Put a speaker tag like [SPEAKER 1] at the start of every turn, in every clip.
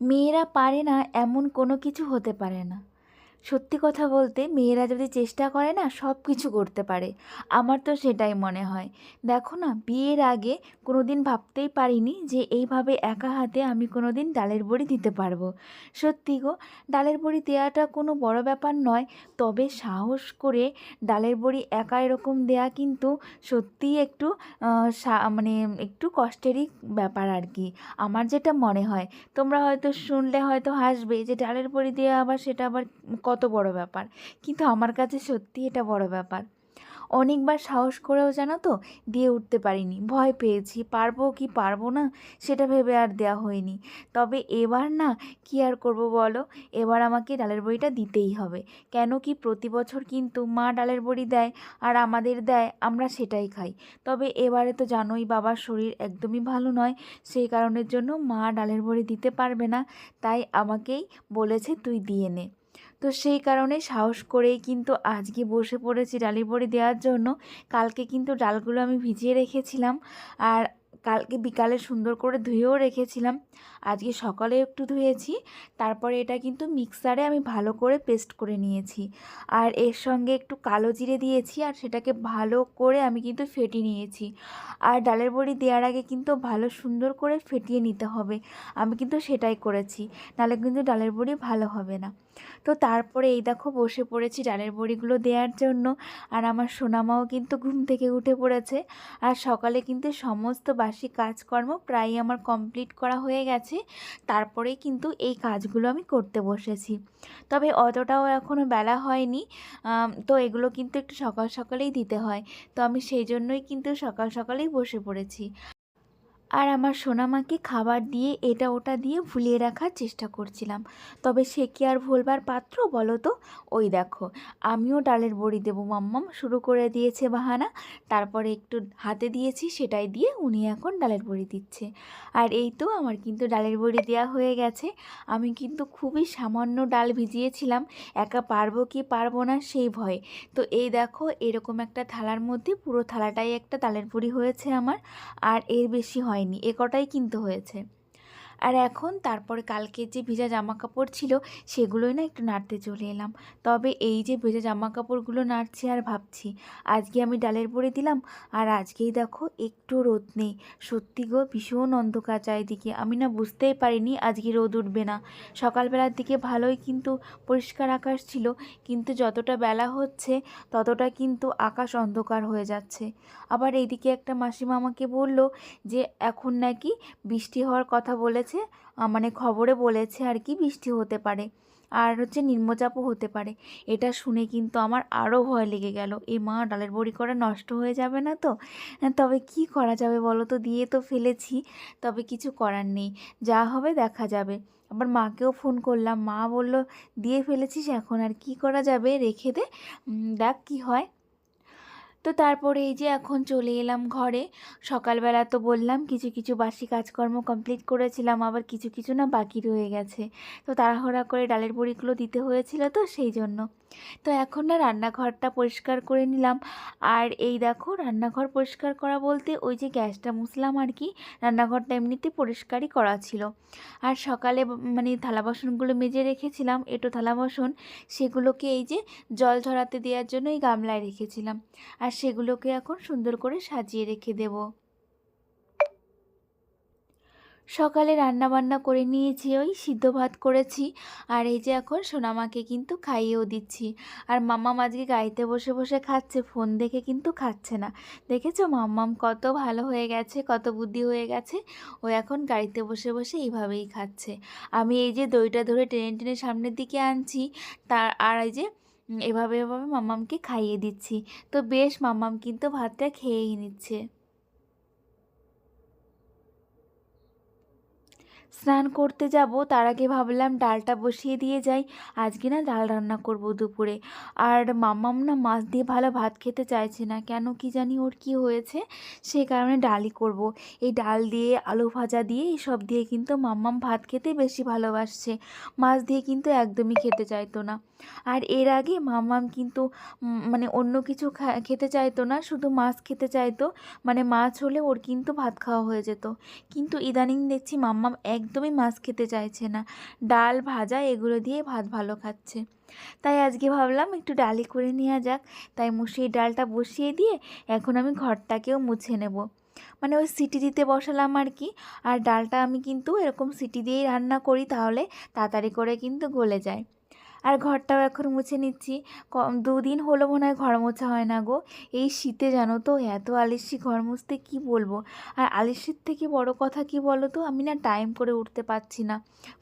[SPEAKER 1] মেয়েরা পারে না এমন কোনো কিছু হতে পারে না। সত্যি কথা বলতে মেয়েরা যদি চেষ্টা করে না সব কিছু করতে পারে। আমার তো সেটাই মনে হয়। দেখো না, বিয়ের আগে কোনো দিন ভাবতেই পারিনি যে এইভাবে একা হাতে আমি কোনো দিন ডালের বড়ি দিতে পারবো। সত্যি গো, ডালের বড়ি দেওয়াটা কোনো বড় ব্যাপার নয়, তবে সাহস করে ডালের বড়ি একা এরকম দেয়া কিন্তু সত্যিই একটু মানে একটু কষ্টেরই ব্যাপার আর কি, আমার যেটা মনে হয়। তোমরা হয়তো শুনলে হয়তো হাসবে যে ডালের বড়ি দেওয়া আবার সেটা আবার কত বড় ব্যাপার, কিন্তু আমার কাছে সত্যি এটা বড় ব্যাপার। অনেকবার সাহস করেও জানো তো দিয়ে উঠতে পারিনি, ভয় পেয়েছি পারবো কি পারবো না সেটা ভেবে আর দেওয়া হয়নি। তবে এবার না, কি আর করব বলো, এবার আমাকে ডালের বড়িটা দিতেই হবে। কেন কি প্রতি বছর কিন্তু মা ডালের বড়ি দেয় আর আমাদের দেয়, আমরা সেটাই খাই। তবে এবারে তো জানোই বাবার শরীর একদমই ভালো নয়, সেই কারণের জন্য মা ডালের বড়ি দিতে পারবে না, তাই আমাকেই বলেছে তুই দিয়ে নে। তো সেই কারণে সাহস করেই কিন্তু আজকে বসে পড়েছি ডালের বড়ি দেওয়ার জন্য। কালকে কিন্তু ডালগুলো আমি ভিজিয়ে রেখেছিলাম, আর কালকে বিকালে সুন্দর করে ধুয়েও রেখেছিলাম। আজকে সকালে একটু ধুয়েছি, তারপরে এটা কিন্তু মিক্সারে আমি ভালো করে পেস্ট করে নিয়েছি। আর এর সঙ্গে একটু কালো জিরে দিয়েছি, আর সেটাকে ভালো করে আমি কিন্তু ফেটিয়ে নিয়েছি। আর ডালের বড়ি দেওয়ার আগে কিন্তু ভালো সুন্দর করে ফেটিয়ে নিতে হবে, আমি কিন্তু সেটাই করেছি, নাহলে কিন্তু ডালের বড়ি ভালো হবে না। তো তারপরে এই দেখো বসে পড়েছি ডালের বড়িগুলো দেওয়ার জন্য। আর আমার সোনামাও কিন্তু ঘুম থেকে উঠে পড়েছে। আর সকালে কিন্তু সমস্ত বাসি কাজকর্ম প্রায় আমার কমপ্লিট করা হয়ে গেছে, তারপরেই কিন্তু এই কাজগুলো আমি করতে বসেছি। তবে অতটাও এখনও বেলা হয়নি, তো এগুলো কিন্তু একটু সকাল সকালেই দিতে হয়, তো আমি সেই জন্যই কিন্তু সকাল সকালেই বসে পড়েছি। আর আমার সোনামাকে খাবার দিয়ে এটা ওটা দিয়ে ভুলিয়ে রাখার চেষ্টা করছিলাম, তবে সে কি আর ভুলবার পাত্র বলো তো। ওই দেখো, আমিও ডালের বড়ি দেবো মাম্মাম শুরু করে দিয়েছে বাহানা। তারপরে একটু হাতে দিয়েছি, সেটাই দিয়ে উনি এখন ডালের বড়ি দিচ্ছে। আর এই তো আমার কিন্তু ডালের বড়ি দেওয়া হয়ে গেছে। আমি কিন্তু খুবই সামান্য ডাল ভিজিয়েছিলাম, একা পারবো কি পারবো না সেই ভয়ে। তো এই দেখো, এরকম একটা থালার মধ্যে পুরো থালাটাই একটা ডালের বড়ি হয়েছে আমার, আর এর বেশি হয়নি, এ কটাই কিন্তু হয়েছে। আর এখন তারপরে কালকে যে ভেজা জামা কাপড় ছিল সেগুলোই না একটু নাড়তে চলে এলাম। তবে এই যে ভেজা জামা কাপড়গুলো নাড়ছি আর ভাবছি আজকে আমি ডালের বড়ি দিলাম, আর আজকেই দেখো একটু রোদ নেই। সত্যি গো, ভীষণ অন্ধকার চারিদিকে, আমি না বুঝতেই পারিনি আজকে রোদ উঠবে না। সকালবেলার দিকে ভালোই কিন্তু পরিষ্কার আকাশ ছিল, কিন্তু যতটা বেলা হচ্ছে ততটা কিন্তু আকাশ অন্ধকার হয়ে যাচ্ছে। আবার এইদিকে একটা মাসিমা আমাকে বলল যে এখন নাকি বৃষ্টি হওয়ার কথা বলেছে, মানে খবরে বলেছে আর কি, বৃষ্টি হতে পারে আর হচ্ছে নিম্নচাপও হতে পারে। এটা শুনে কিন্তু আমার আরও ভয় লেগে গেল, এ মা ডালের বড়ি করা নষ্ট হয়ে যাবে না তো। তবে কি করা যাবে বলো তো, দিয়ে তো ফেলেছি, তবে কিছু করার নেই, যা হবে দেখা যাবে। আবার মাকেও ফোন করলাম, মা বলল দিয়ে ফেলেছিস এখন আর কি করা যাবে, রেখে দে, দেখ কি হয়। তো তারপরে এই যে এখন চলে এলাম ঘরে। সকালবেলা তো বললাম কিছু কিছু বাসি কাজকর্ম কমপ্লিট করেছিলাম, আবার কিছু কিছু না বাকি রয়ে গেছে, তো তাড়াহুড়া করে ডালের বড়িগুলো দিতে হয়েছিল তো সেই জন্য। তো এখন না রান্নাঘরটা পরিষ্কার করে নিলাম। আর এই দেখো, রান্নাঘর পরিষ্কার করা বলতে ওই যে গ্যাসটা মুছলাম আর কি, রান্নাঘরটা এমনিতে পরিষ্কারই করা ছিল। আর সকালে মানে থালা বাসনগুলো মেজে রেখেছিলাম, এঁটো থালা বাসন, সেগুলোকে এই যে জল ঝরাতে দেওয়ার জন্য এই গামলায় রেখেছিলাম, আর সেগুলোকে এখন সুন্দর করে সাজিয়ে রেখে দেব। সকালে রান্না বান্না করে নিয়েছি, ওই সিদ্ধ ভাত করেছি, আর এই যে এখন সোনামাকে কিন্তু খাইয়েও দিচ্ছি। আর মাম্মাম আজকে গাড়িতে বসে বসে খাচ্ছে, ফোন দেখে কিন্তু খাচ্ছে না। দেখেছো মাম্মাম কত ভালো হয়ে গেছে, কত বুদ্ধি হয়ে গেছে, ও এখন গাড়িতে বসে বসে এইভাবেই খাচ্ছে। আমি এই যে দইটা ধরে টেনে টেনে সামনের দিকে আনছি, তার আর এই যে এভাবে এভাবে মাম্মামকে খাইয়ে দিচ্ছি। তো বেশ মাম্মাম কিন্তু ভাতটা খেয়েই নিচ্ছে। স্নান করতে যাব তার আগে ভাবলাম ডালটা বসিয়ে দিয়ে যাই। আজকে না ডাল রান্না করব দুপুরে। আর মাম্মাম না মাছ দিয়ে ভালো ভাত খেতে চাইছে না, কেন কি জানি ওর কি হয়েছে, সেই কারণে ডালই করব। এই ডাল দিয়ে আলু ভাজা দিয়ে এইসব দিয়ে কিন্তু মাম্মাম ভাত খেতে বেশি ভালোবাসছে, মাছ দিয়ে কিন্তু একদমই খেতে চাইতো না। আর এর আগে মাম্মাম কিন্তু মানে অন্য কিছু খেতে চাইতো না, শুধু মাছ খেতে চাইতো। মানে মাছ হলে ওর কিন্তু ভাত খাওয়া হয়ে যেত। কিন্তু ইদানিং দেখছি মাম্মাম একদমই মাছ খেতে চাইছে না, ডাল ভাজা এগুলো দিয়ে ভাত ভালো খাচ্ছে। তাই আজকে ভাবলাম একটু ডালই করে নেওয়া যাক। তাই সেই ডালটা বসিয়ে দিয়ে এখন আমি ঘরটাকেও মুছে নেব। মানে ওই সিটি দিতে বসালাম আর কি। আর ডালটা আমি কিন্তু এরকম সিটি দিয়েই রান্না করি, তাহলে তাড়াতাড়ি করে কিন্তু গলে যায়। আর ঘরটাও এখন মুছে নিচ্ছি। 2 দিন হলো মনে হয় ঘর মোছা হয় না গো। এই শীতে জানো তো এত আলস্যি ঘর মুছতে কি বলবো। আর আলস্যির থেকে বড় কথা কি বলো তো, আমি না টাইম করে উঠতে পারছি না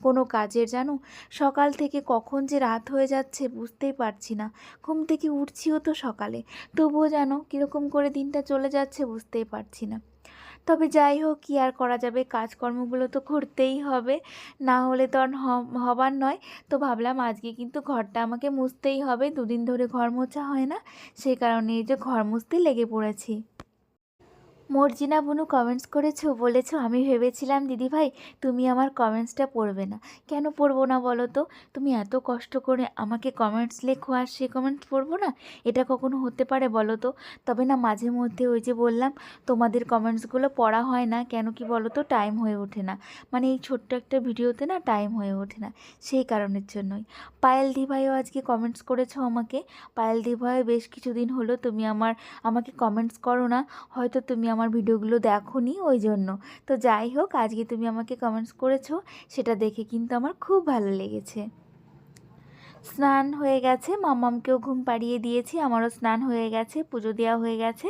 [SPEAKER 1] কোনো কাজের, জানো। সকাল থেকে কখন যে রাত হয়ে যাচ্ছে বুঝতেই পারছি না। ঘুম থেকে উঠছিও তো সকালে, তবুও জানো কীরকম করে দিনটা চলে যাচ্ছে বুঝতেই পারছি না। তবে যাই হোক, কী আর করা যাবে, কাজকর্মগুলো তো করতেই হবে, না হলে তো আর হবার নয়। তো ভাবলাম আজকে কিন্তু ঘরটা আমাকে মুছতেই হবে, 2 দিন ধরে ঘর মোছা হয় না, সেই কারণে এই যে ঘর মুছতে লেগে পড়েছি। মর্জিনা বুনু কমেন্টস করেছো, বলেছো আমি ভেবেছিলাম দিদিভাই তুমি আমার কমেন্টসটা পড়বে না। কেন পড়বো না বলো তো? তুমি এত কষ্ট করে আমাকে কমেন্টস লেখো আর সে কমেন্টস পড়বো না, এটা কখনো হতে পারে বলো তো? তবে না মাঝে মধ্যে ওই যে বললাম তোমাদের কমেন্টসগুলো পড়া হয় না, কেন কি বলো তো, টাইম হয়ে ওঠে না। মানে এই ছোট্ট একটা ভিডিওতে না টাইম হয়ে ওঠে না, সেই কারণের জন্যই। পায়েল দিভাইও আজকে কমেন্টস করেছো আমাকে। পায়েল দিভাই বেশ কিছুদিন হলো তুমি আমাকে কমেন্টস করো না, হয়তো তুমি আমার ভিডিওগুলো দেখোনি ওই জন্য। তো যাই হোক, আজকে তুমি আমাকে কমেন্টস করেছো, সেটা দেখে কিন্তু আমার খুব ভালো লেগেছে। স্নান হয়ে গেছে, মাম্মামকেও ঘুম পাড়িয়ে দিয়েছি, আমারও স্নান হয়ে গেছে, পুজো দেওয়া হয়ে গেছে।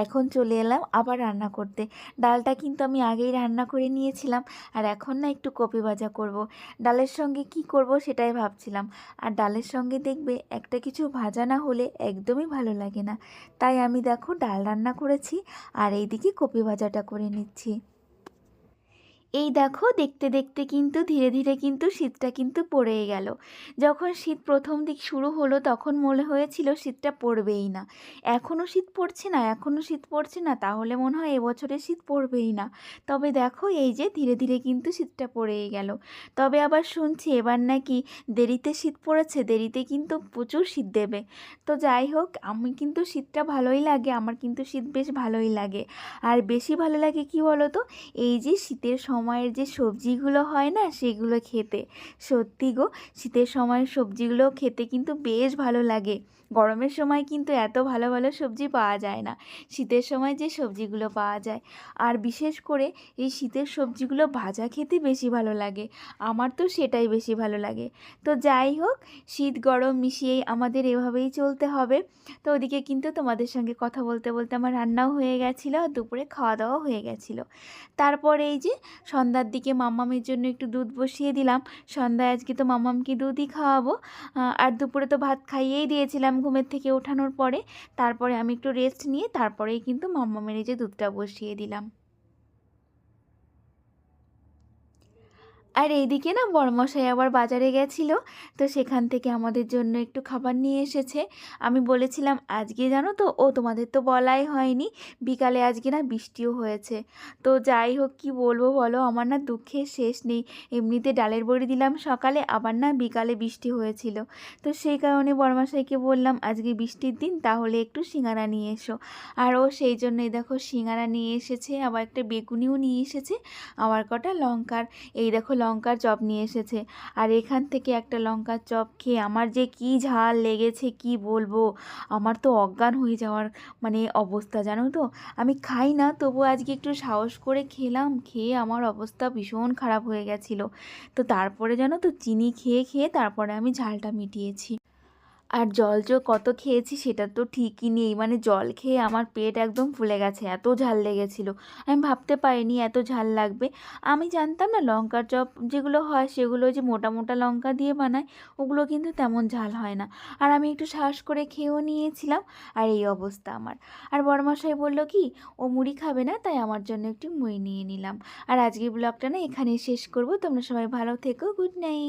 [SPEAKER 1] এখন চলে এলাম আবার রান্না করতে। ডালটা কিন্তু আমি আগেই রান্না করে নিয়েছিলাম, আর এখন না একটু কপি ভাজা করব। ডালের সঙ্গে কি করব সেটাই ভাবছিলাম। আর ডালের সঙ্গে দেখবে একটা কিছু ভাজা না হলে একদমই ভালো লাগে না। তাই আমি দেখো ডাল রান্না করেছি, আর এইদিকে কপি ভাজাটা করে নিচ্ছি। এই দেখো দেখতে দেখতে কিন্তু ধীরে ধীরে কিন্তু শীতটা কিন্তু পড়েই গেল। যখন শীত প্রথম দিক শুরু হলো তখন মনে হয়েছিল শীতটা পড়বেই না। এখনও শীত পড়ছে না, এখনও শীত পড়ছে না, তাহলে মনে হয় এবছরে শীত পড়বেই না। তবে দেখো এই যে ধীরে ধীরে কিন্তু শীতটা পড়েই গেল। তবে আবার শুনছি এবার নাকি দেরিতে শীত পড়েছে, দেরিতে কিন্তু প্রচুর শীত দেবে। তো যাই হোক, আমি কিন্তু শীতটা ভালোই লাগে, আমার কিন্তু শীত বেশ ভালোই লাগে। আর বেশি ভালো লাগে কি বলো তো, এই যে শীতের সময়ের যে সবজিগুলো হয় না সেগুলো খেতে। সত্যি গো, শীতের সময়ের সবজিগুলো খেতে কিন্তু বেশ ভালো লাগে। গরমের সময় কিন্তু এত ভালো ভালো সবজি পাওয়া যায় না, শীতের সময় যে সবজিগুলো পাওয়া যায়। আর বিশেষ করে এই শীতের সবজিগুলো ভাজা খেতে বেশি ভালো লাগে, আমার তো সেটাই বেশি ভালো লাগে। তো যাই হোক, শীত গরম মিশিয়েই আমাদের এভাবেই চলতে হবে। তো ওদিকে কিন্তু তোমাদের সঙ্গে কথা বলতে বলতে আমার রান্নাও হয়ে গেছিলো, দুপুরে খাওয়া দাওয়া হয়ে গেছিলো। তারপর এই যে সন্ধ্যার দিকে মাম্মামের জন্য একটু দুধ বসিয়ে দিলাম। সন্ধ্যায় আজকে তো মাম্মামকে দুধই খাওয়াবো। আর দুপুরে তো ভাত খাইয়েই দিয়েছিলাম ঘুমের থেকে ওঠানোর পরে। তারপরে আমি একটু রেস্ট নিয়ে তারপরেই কিন্তু মাম্মামের এই যে দুধটা বসিয়ে দিলাম। আর এইদিকে না বড়মশাই আবার বাজারে গেছিলো, তো সেখান থেকে আমাদের জন্য একটু খাবার নিয়ে এসেছে। আমি বলেছিলাম আজকে জানো তো, ও তোমাদের তো বলাই হয়নি, বিকালে আজকে না বৃষ্টিও হয়েছে। তো যাই হোক, কি বলবো বলো, আমার না দুঃখের শেষ নেই। এমনিতে ডালের বড়ি দিলাম সকালে, আবার না বিকালে বৃষ্টি হয়েছিল। তো সেই কারণে বড়মশাইকে বললাম আজকে বৃষ্টির দিন, তাহলে একটু সিঙ্গারা নিয়ে এসো। আর ও সেই জন্যই দেখো সিঙ্গারা নিয়ে এসেছে, আবার একটা বেগুনিও নিয়ে এসেছে, আবার কটা লঙ্কার এই দেখো লঙ্কার চপ নিয়ে এসেছে। আর এখান থেকে একটা লঙ্কার চপ খেয়ে আমার যে কি ঝাল লেগেছে কি বলবো, আমার তো অজ্ঞান হয়ে যাওয়ার মানে অবস্থা, জানো তো। আমি খাই না, তবু আজকে একটু সাহস করে খেলাম, খেয়ে আমার অবস্থা ভীষণ খারাপ হয়ে গেছিলো। তো তারপরে জানো তো চিনি খেয়ে খেয়ে তারপরে আমি ঝালটা মিটিয়েছি। আর জল যে কত খেয়েছি সেটা তো ঠিকই নেই, মানে জল খেয়ে আমার পেট একদম ফুলে গেছে, এত ঝাল লেগেছিল। আমি ভাবতে পারিনি এত ঝাল লাগবে। আমি জানতাম না লঙ্কার চপ যেগুলো হয় সেগুলো যে মোটা মোটা লঙ্কা দিয়ে বানায়, ওগুলো কিন্তু তেমন ঝাল হয় না। আর আমি একটু সাহস করে খেয়েও নিয়েছিলাম, আর এই অবস্থা আমার। আর বড়মশাই বলল কি ও মুড়ি খাবে না, তাই আমার জন্য একটু মুড়ি নিয়ে নিলাম। আর আজকের ব্লগটা না এখানেই শেষ করব। তোমরা সবাই ভালো থেকো, গুড নাইট।